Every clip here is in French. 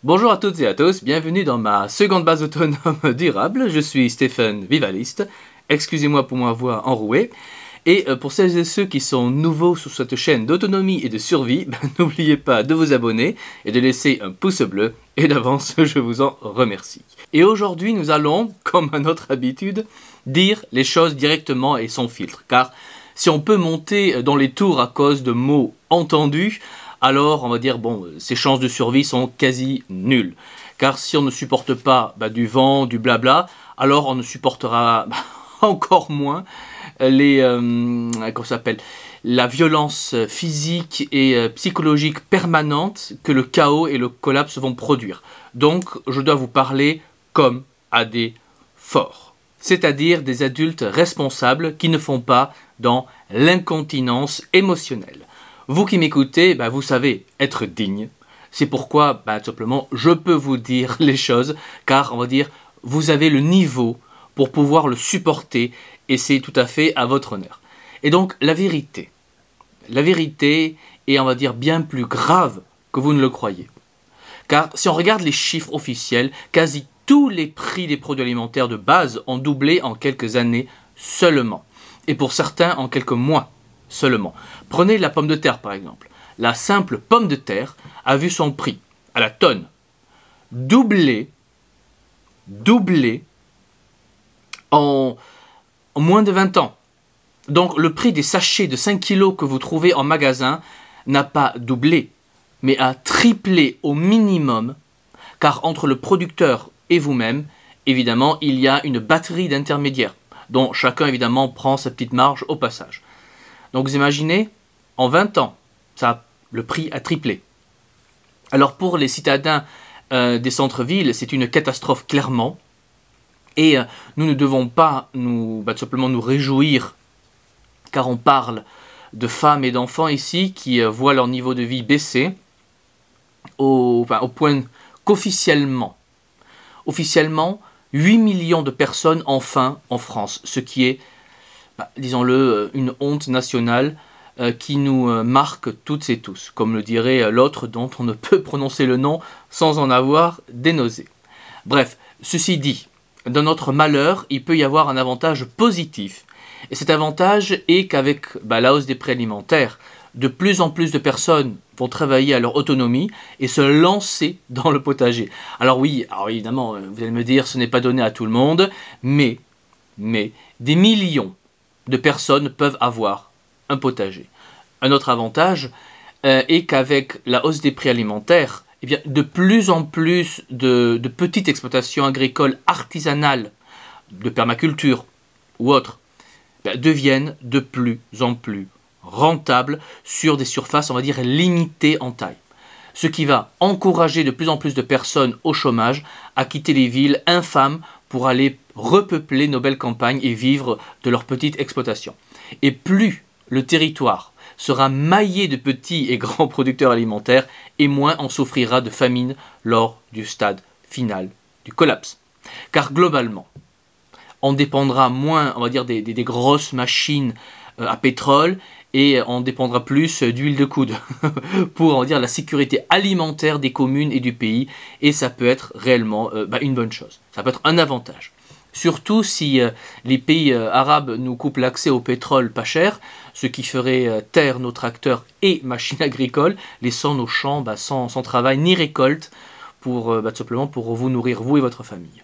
Bonjour à toutes et à tous, bienvenue dans ma seconde base autonome durable. Je suis Stéphane Vivaliste, excusez-moi pour ma voix enrouée. Et pour celles et ceux qui sont nouveaux sur cette chaîne d'autonomie et de survie, n'oubliez pas de vous abonner et de laisser un pouce bleu. Et d'avance, je vous en remercie. Et aujourd'hui, nous allons, comme à notre habitude, dire les choses directement et sans filtre. Car si on peut monter dans les tours à cause de mots entendus, alors on va dire, bon, ses chances de survie sont quasi nulles. Car si on ne supporte pas du vent, du blabla, alors on ne supportera encore moins la violence physique et psychologique permanente que le chaos et le collapse vont produire. Donc, je dois vous parler comme à des forts, c'est-à-dire des adultes responsables qui ne font pas dans l'incontinence émotionnelle. Vous qui m'écoutez, vous savez être digne. C'est pourquoi, tout simplement, je peux vous dire les choses, car, on va dire, vous avez le niveau pour pouvoir le supporter, et c'est tout à fait à votre honneur. Et donc, la vérité est, on va dire, bien plus grave que vous ne le croyez. Car si on regarde les chiffres officiels, quasi tous les prix des produits alimentaires de base ont doublé en quelques années seulement. Et pour certains, en quelques mois seulement. Prenez la pomme de terre par exemple. La simple pomme de terre a vu son prix à la tonne doubler en moins de 20 ans. Donc le prix des sachets de 5 kg que vous trouvez en magasin n'a pas doublé, mais a triplé au minimum, car entre le producteur et vous-même, évidemment, il y a une batterie d'intermédiaires, dont chacun évidemment prend sa petite marge au passage. Donc vous imaginez, en 20 ans, le prix a triplé. Alors pour les citadins des centres-villes, c'est une catastrophe clairement. Et nous ne devons pas simplement nous réjouir, car on parle de femmes et d'enfants ici qui voient leur niveau de vie baisser au point qu'officiellement, 8 millions de personnes ont faim en France, ce qui est, disons-le, une honte nationale qui nous marque toutes et tous, comme le dirait l'autre dont on ne peut prononcer le nom sans en avoir des nausées. Bref, ceci dit, dans notre malheur, il peut y avoir un avantage positif. Et cet avantage est qu'avec la hausse des prix alimentaires, de plus en plus de personnes vont travailler à leur autonomie et se lancer dans le potager. Alors oui, évidemment, vous allez me dire, ce n'est pas donné à tout le monde, mais des millions de personnes peuvent avoir un potager. Un autre avantage est qu'avec la hausse des prix alimentaires, de plus en plus de petites exploitations agricoles artisanales, de permaculture ou autres, deviennent de plus en plus rentables sur des surfaces, on va dire, limitées en taille. Ce qui va encourager de plus en plus de personnes au chômage à quitter les villes infâmes pour aller repeupler nos belles campagnes et vivre de leurs petites exploitations. Et plus le territoire sera maillé de petits et grands producteurs alimentaires, et moins on souffrira de famine lors du stade final du collapse. Car globalement, on dépendra moins, on va dire, des grosses machines à pétrole, et on dépendra plus d'huile de coude pour, on va dire, la sécurité alimentaire des communes et du pays, et ça peut être réellement une bonne chose. Ça peut être un avantage. Surtout si les pays arabes nous coupent l'accès au pétrole pas cher, ce qui ferait taire nos tracteurs et machines agricoles, laissant nos champs sans travail ni récolte pour tout simplement pour vous nourrir, vous et votre famille.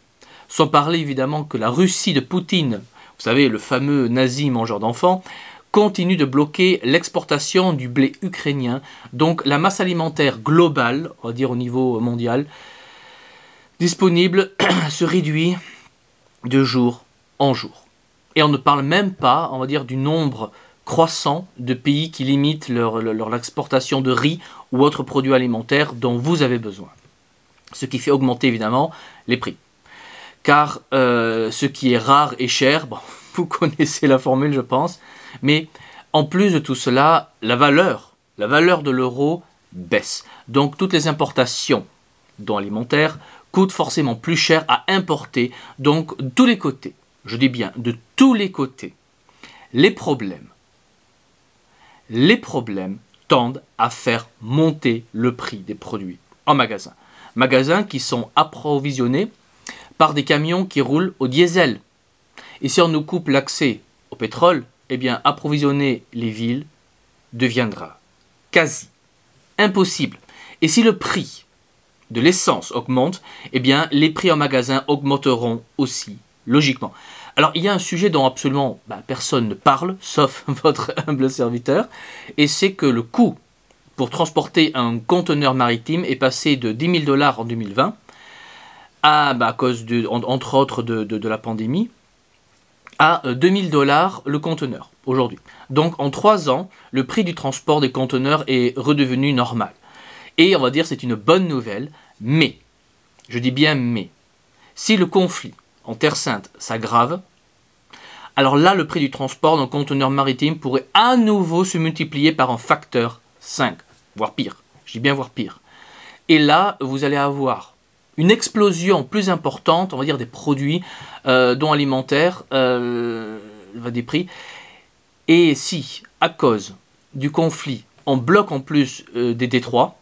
Sans parler évidemment que la Russie de Poutine, vous savez, le fameux nazi mangeur d'enfants, continue de bloquer l'exportation du blé ukrainien. Donc la masse alimentaire globale, on va dire au niveau mondial, disponible se réduit de jour en jour. Et on ne parle même pas, on va dire, du nombre croissant de pays qui limitent leur exportation de riz ou autres produits alimentaires dont vous avez besoin. Ce qui fait augmenter évidemment les prix. Car ce qui est rare et cher, vous connaissez la formule je pense, mais en plus de tout cela, la valeur de l'euro baisse. Donc toutes les importations, dont alimentaires, coûtent forcément plus cher à importer. Donc de tous les côtés, je dis bien de tous les côtés, les problèmes tendent à faire monter le prix des produits en magasin. magasins qui sont approvisionnés par des camions qui roulent au diesel. Et si on nous coupe l'accès au pétrole, eh bien approvisionner les villes deviendra quasi impossible. Et si le prix de l'essence augmente, eh bien les prix en magasin augmenteront aussi, logiquement. Alors il y a un sujet dont absolument personne ne parle, sauf votre humble serviteur, et c'est que le coût pour transporter un conteneur maritime est passé de 10 000 $ en 2020, à cause entre autres de la pandémie, à 2 000 $ le conteneur aujourd'hui. Donc en 3 ans, le prix du transport des conteneurs est redevenu normal. Et on va dire c'est une bonne nouvelle, mais, je dis bien mais, si le conflit en Terre Sainte s'aggrave, alors là le prix du transport d'un conteneur maritime pourrait à nouveau se multiplier par un facteur 5, voire pire. Je dis bien voire pire. Et là, vous allez avoir une explosion plus importante, on va dire des produits, dont alimentaires, des prix. Et si, à cause du conflit, on bloque en plus des détroits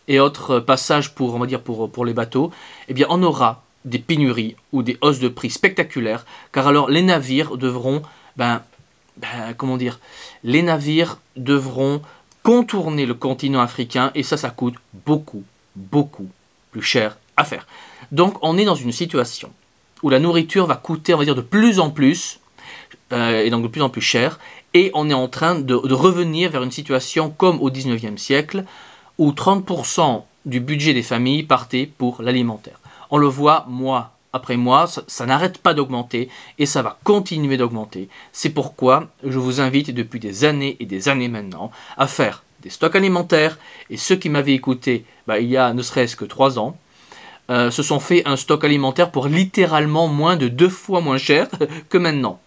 et autres passages pour, on va dire pour les bateaux, eh bien on aura des pénuries ou des hausses de prix spectaculaires, car alors les navires devront, comment dire, les navires devront contourner le continent africain et ça coûte beaucoup, beaucoup plus cher à faire. Donc on est dans une situation où la nourriture va coûter, on va dire, de plus en plus, et donc de plus en plus cher, et on est en train de revenir vers une situation comme au 19e siècle, où 30% du budget des familles partait pour l'alimentaire. On le voit mois après mois, ça n'arrête pas d'augmenter, et ça va continuer d'augmenter. C'est pourquoi je vous invite depuis des années et des années maintenant à faire des stocks alimentaires, et ceux qui m'avaient écouté il y a ne serait-ce que 3 ans, se sont fait un stock alimentaire pour littéralement moins de 2 fois moins cher que maintenant.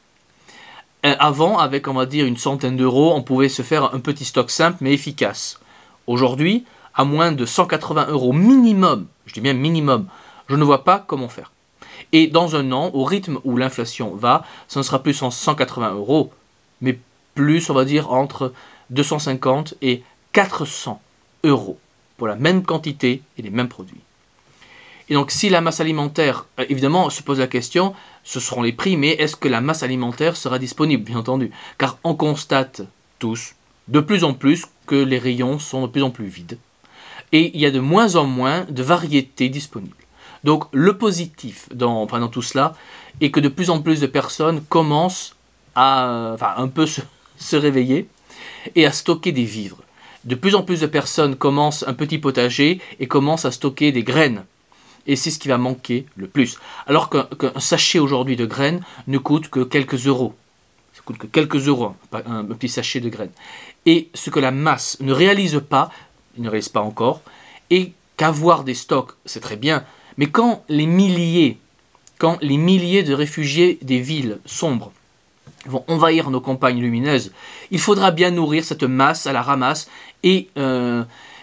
Avant, avec on va dire une centaine d'euros, on pouvait se faire un petit stock simple mais efficace. Aujourd'hui, à moins de 180 € minimum, je dis bien minimum, je ne vois pas comment faire. Et dans un an, au rythme où l'inflation va, ça ne sera plus en 180 €, mais plus, on va dire, entre 250 et 400 € pour la même quantité et les mêmes produits. Et donc si la masse alimentaire, évidemment, se pose la question, ce seront les prix, mais est-ce que la masse alimentaire sera disponible, bien entendu? Car on constate tous, de plus en plus, que les rayons sont de plus en plus vides. Et il y a de moins en moins de variétés disponibles. Donc le positif dans tout cela est que de plus en plus de personnes commencent à un peu se réveiller et à stocker des vivres. De plus en plus de personnes commencent un petit potager et commencent à stocker des graines. Et c'est ce qui va manquer le plus. Alors qu'un sachet aujourd'hui de graines ne coûte que quelques euros. Ça coûte que quelques euros, un petit sachet de graines. Et ce que la masse ne réalise pas, il ne réalise pas encore, et qu'avoir des stocks, c'est très bien, mais quand les milliers de réfugiés des villes sombres vont envahir nos campagnes lumineuses, il faudra bien nourrir cette masse à la ramasse, et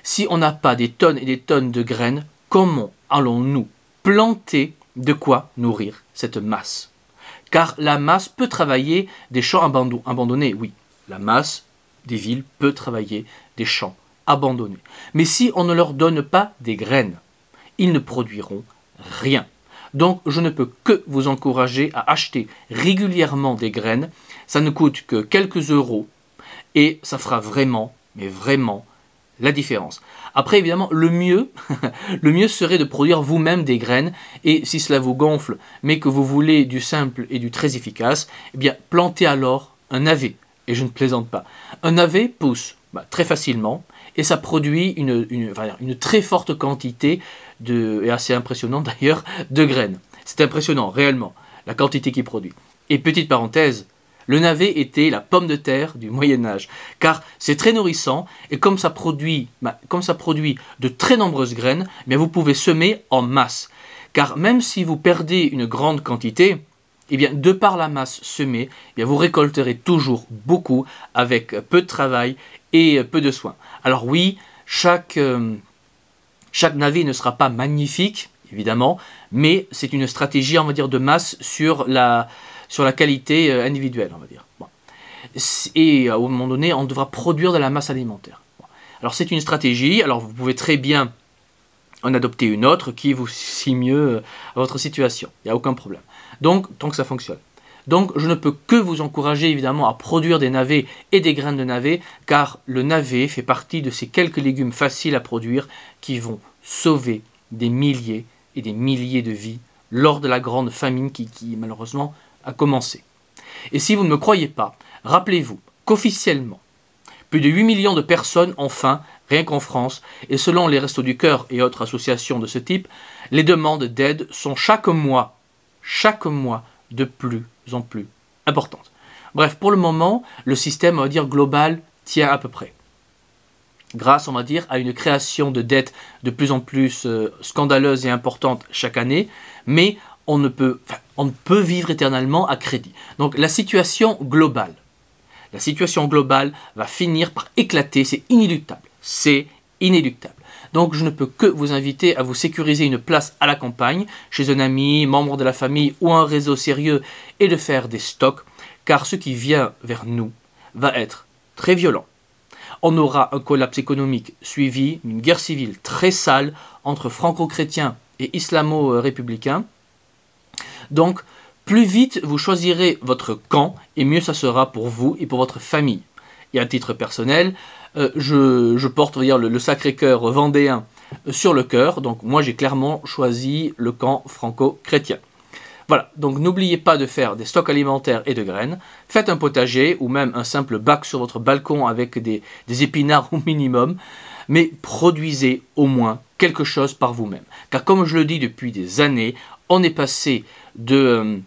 si on n'a pas des tonnes et des tonnes de graines, comment allons-nous planter de quoi nourrir cette masse? Car la masse peut travailler des champs abandonnés, oui. La masse des villes peut travailler des champs abandonnés. Mais si on ne leur donne pas des graines, ils ne produiront rien. Donc je ne peux que vous encourager à acheter régulièrement des graines. Ça ne coûte que quelques euros et ça fera vraiment, mais vraiment, la différence. Après, évidemment, le mieux serait de produire vous-même des graines, et si cela vous gonfle, mais que vous voulez du simple et du très efficace, eh bien, plantez alors un navet, et je ne plaisante pas. Un navet pousse très facilement, et ça produit une très forte quantité, et assez impressionnante d'ailleurs, de graines. C'est impressionnant, réellement, la quantité qu'il produit. Et petite parenthèse, le navet était la pomme de terre du Moyen-Âge, car c'est très nourrissant, et comme ça produit de très nombreuses graines, bien vous pouvez semer en masse. Car même si vous perdez une grande quantité, eh bien, de par la masse semée, eh bien, vous récolterez toujours beaucoup, avec peu de travail et peu de soins. Alors oui, chaque navet ne sera pas magnifique, évidemment, mais c'est une stratégie, on va dire, de masse sur la qualité individuelle, on va dire. Bon. Et à un moment donné, on devra produire de la masse alimentaire. Bon. Alors c'est une stratégie, alors vous pouvez très bien en adopter une autre qui vous scie mieux à votre situation. Il n'y a aucun problème. Donc, tant que ça fonctionne. Donc, je ne peux que vous encourager évidemment à produire des navets et des graines de navet, car le navet fait partie de ces quelques légumes faciles à produire qui vont sauver des milliers et des milliers de vies lors de la grande famine qui malheureusement a commencé. Et si vous ne me croyez pas, rappelez-vous qu'officiellement, plus de 8 millions de personnes ont faim, rien qu'en France, et selon les Restos du Cœur et autres associations de ce type, les demandes d'aide sont chaque mois, de plus en plus importantes. Bref, pour le moment, le système, on va dire, global tient à peu près. Grâce, on va dire, à une création de dettes de plus en plus scandaleuses et importantes chaque année, mais on ne peut vivre éternellement à crédit. Donc la situation globale va finir par éclater, c'est inéluctable. C'est inéluctable. Donc je ne peux que vous inviter à vous sécuriser une place à la campagne, chez un ami, membre de la famille ou un réseau sérieux, et de faire des stocks, car ce qui vient vers nous va être très violent. On aura un collapse économique suivi d'une guerre civile très sale entre franco-chrétiens et islamo-républicains. Donc, plus vite vous choisirez votre camp, et mieux ça sera pour vous et pour votre famille. Et à titre personnel, je porte, on va dire, le Sacré-Cœur vendéen sur le cœur. Donc moi j'ai clairement choisi le camp franco-chrétien. Voilà, donc n'oubliez pas de faire des stocks alimentaires et de graines. Faites un potager ou même un simple bac sur votre balcon avec des épinards au minimum. Mais produisez au moins quelque chose par vous-même. Car comme je le dis depuis des années, on est passé du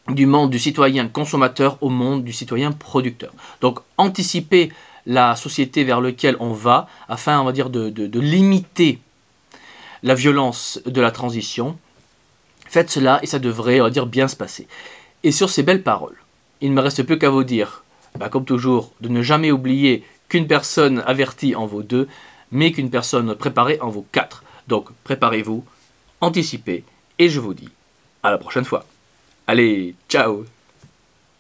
monde du citoyen consommateur au monde du citoyen producteur. Donc anticipez la société vers laquelle on va afin, on va dire, de limiter la violence de la transition. Faites cela et ça devrait, on va dire, bien se passer. Et sur ces belles paroles, il ne me reste plus qu'à vous dire, comme toujours, de ne jamais oublier qu'une personne avertie en vaut 2, mais qu'une personne préparée en vaut 4. Donc préparez-vous, anticipez, et je vous dis à la prochaine fois. Allez, ciao!